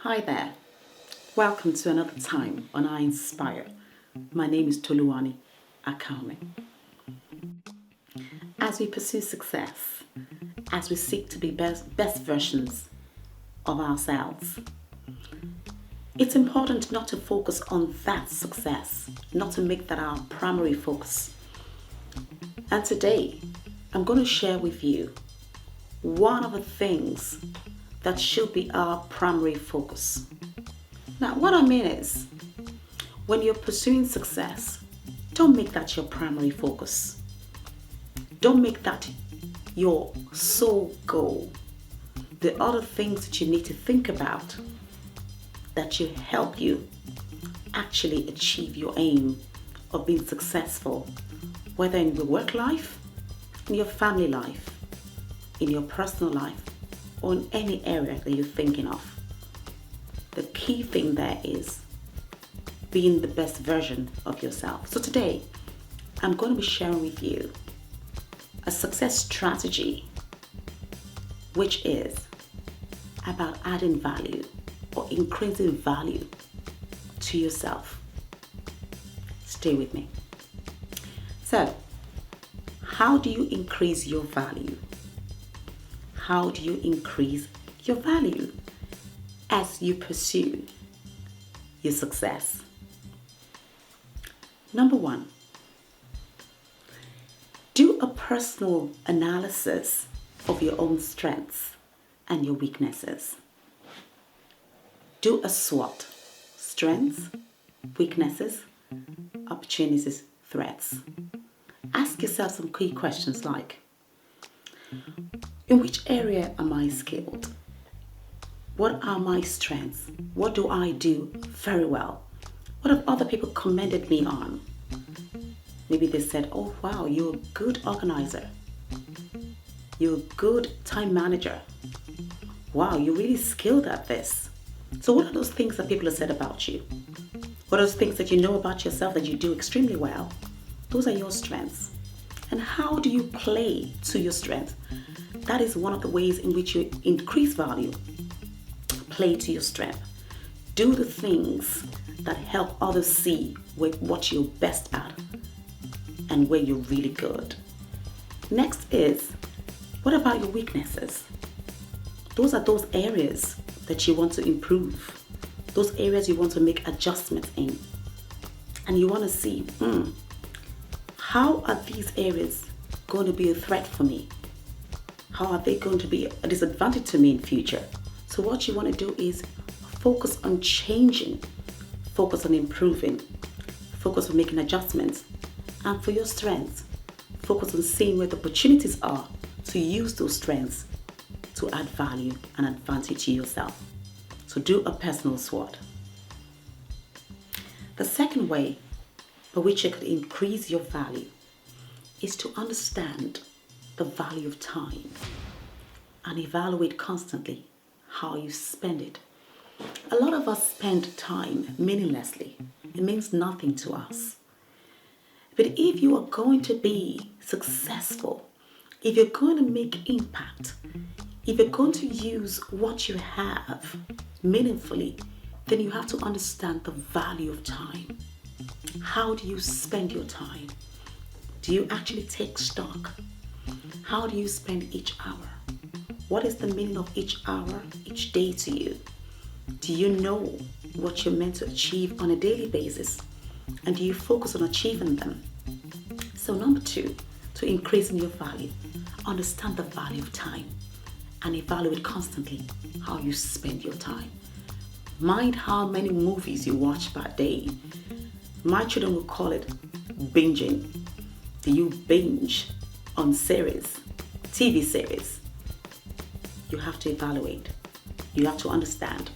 Hi there. Welcome to another time on I Inspire. My name is Toluwani Akame. As we pursue success, as we seek to be best versions of ourselves, it's important not to focus on that success, not to make that our primary focus. And today, I'm going to share with you one of the things that should be our primary focus. Now, what I mean is, when you're pursuing success, don't make that your primary focus. Don't make that your sole goal. There are other things that you need to think about that will help you actually achieve your aim of being successful, whether in your work life, in your family life, in your personal life, or in any area that you're thinking of. The key thing there is being the best version of yourself. So today, I'm going to be sharing with you a success strategy, which is about adding value or increasing value to yourself. Stay with me. So, how do you increase your value? How do you increase your value as you pursue your success? Number one, do a personal analysis of your own strengths and your weaknesses. Do a SWOT: strengths, weaknesses, opportunities, threats. Ask yourself some key questions like, in which area am I skilled? What are my strengths? What do I do very well? What have other people commended me on? Maybe they said, oh wow, you're a good organizer. You're a good time manager. Wow, you're really skilled at this. So what are those things that people have said about you? What are those things that you know about yourself that you do extremely well? Those are your strengths. And how do you play to your strengths? That is one of the ways in which you increase value. Play to your strength. Do the things that help others see what you're best at and where you're really good. Next is, what about your weaknesses? Those are those areas that you want to improve. Those areas you want to make adjustments in. And you want to see, how are these areas going to be a threat for me? How are they going to be a disadvantage to me in future? So what you want to do is focus on changing, focus on improving, focus on making adjustments. And for your strengths, focus on seeing where the opportunities are to use those strengths to add value and advantage to yourself. So do a personal SWOT. The second way by which you could increase your value is to understand the value of time and evaluate constantly how you spend it. A lot of us spend time meaninglessly. It means nothing to us. But if you are going to be successful, if you're going to make impact, if you're going to use what you have meaningfully, then you have to understand the value of time. How do you spend your time? Do you actually take stock? How do you spend each hour? What is the meaning of each hour, each day to you? Do you know what you're meant to achieve on a daily basis? And do you focus on achieving them? So number two, to increase in your value, understand the value of time and evaluate constantly how you spend your time. Mind how many movies you watch per day. My children will call it binging. Do you binge on series, TV series? You have to evaluate, you have to understand,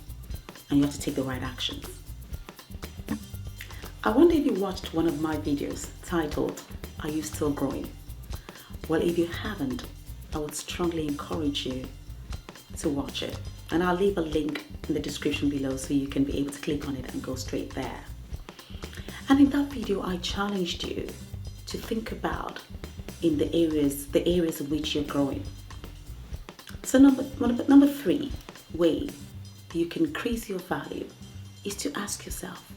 and you have to take the right actions. I wonder if you watched one of my videos titled, Are You Still Growing? Well, if you haven't, I would strongly encourage you to watch it. And I'll leave a link in the description below so you can be able to click on it and go straight there. And in that video, I challenged you to think about in the areas in which you're growing. So number three way you can increase your value is to ask yourself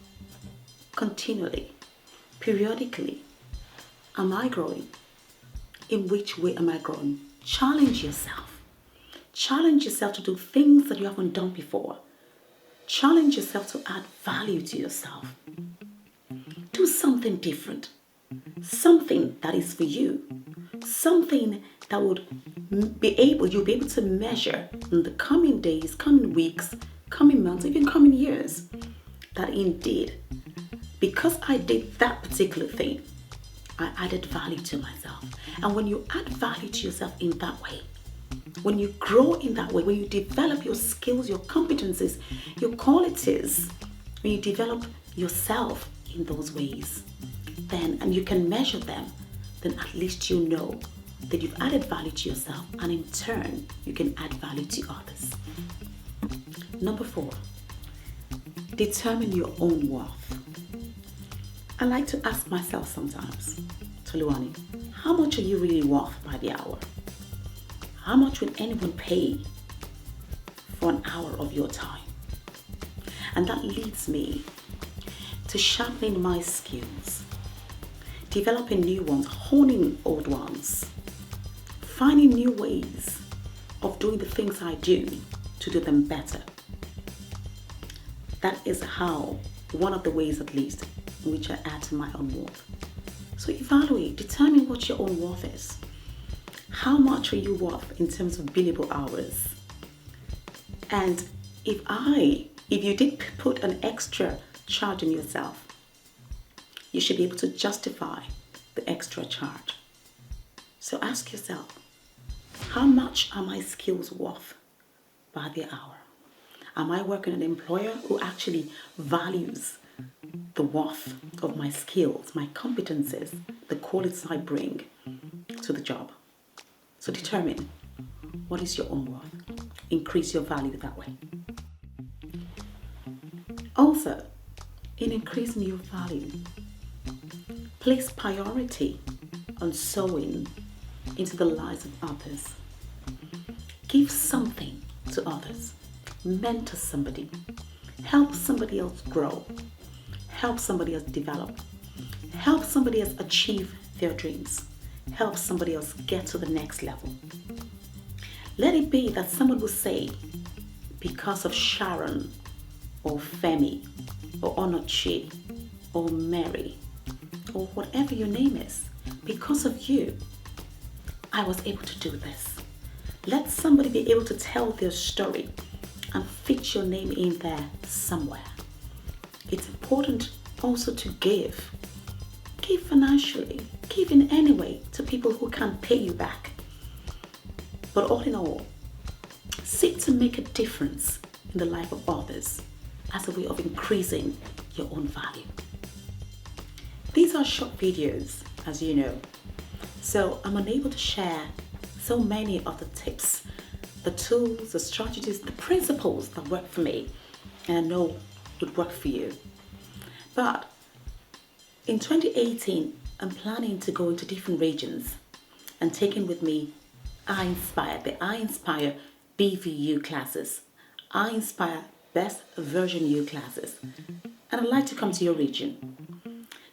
continually, periodically, am I growing? In which way am I growing? Challenge yourself. Challenge yourself to do things that you haven't done before. Challenge yourself to add value to yourself. Do something different. Something that is for you. Something that you'll be able to measure in the coming days, coming weeks, coming months, even coming years. That indeed, because I did that particular thing, I added value to myself. And when you add value to yourself in that way, when you grow in that way, when you develop your skills, your competencies, your qualities, when you develop yourself in those ways, then, and you can measure them, then at least you know that you've added value to yourself, and in turn, you can add value to others. Number 4, determine your own worth. I like to ask myself sometimes, Toluwani, how much are you really worth by the hour? How much would anyone pay for an hour of your time? And that leads me to sharpening my skills, developing new ones, honing old ones, finding new ways of doing the things I do to do them better. That is how, one of the ways at least, in which I add to my own worth. So evaluate, determine what your own worth is. How much are you worth in terms of billable hours? And if you did put an extra charge on yourself, you should be able to justify the extra charge. So ask yourself, how much are my skills worth by the hour? Am I working with an employer who actually values the worth of my skills, my competencies, the qualities I bring to the job? So determine what is your own worth. Increase your value that way. Also, in increasing your value, place priority on sowing into the lives of others. Give something to others. Mentor somebody. Help somebody else grow. Help somebody else develop. Help somebody else achieve their dreams. Help somebody else get to the next level. Let it be that someone will say, because of Sharon, or Femi, or Onochi, or Mary, or whatever your name is, because of you, I was able to do this. Let somebody be able to tell their story and fit your name in there somewhere. It's important also to give. Give financially, give in any way to people who can pay you back. But all in all, seek to make a difference in the life of others as a way of increasing your own value. These are short videos, as you know, so I'm unable to share so many of the tips, the tools, the strategies, the principles that work for me and I know would work for you. But in 2018, I'm planning to go into different regions and taking with me the i-inspire BVU classes, i-inspire Best Version U classes, and I'd like to come to your region.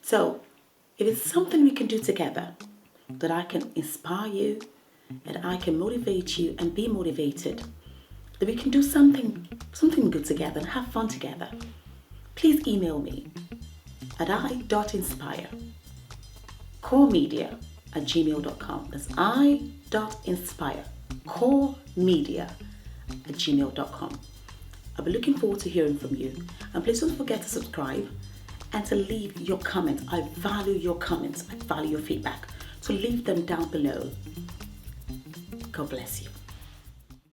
So if it's something we can do together, that I can inspire you, that I can motivate you and be motivated, that we can do something good together and have fun together, please email me at i.inspirecoremedia@gmail.com. That's i.inspirecoremedia@gmail.com. I'll be looking forward to hearing from you. And please don't forget to subscribe and to leave your comments. I value your comments. I value your feedback. So leave them down below. God bless you.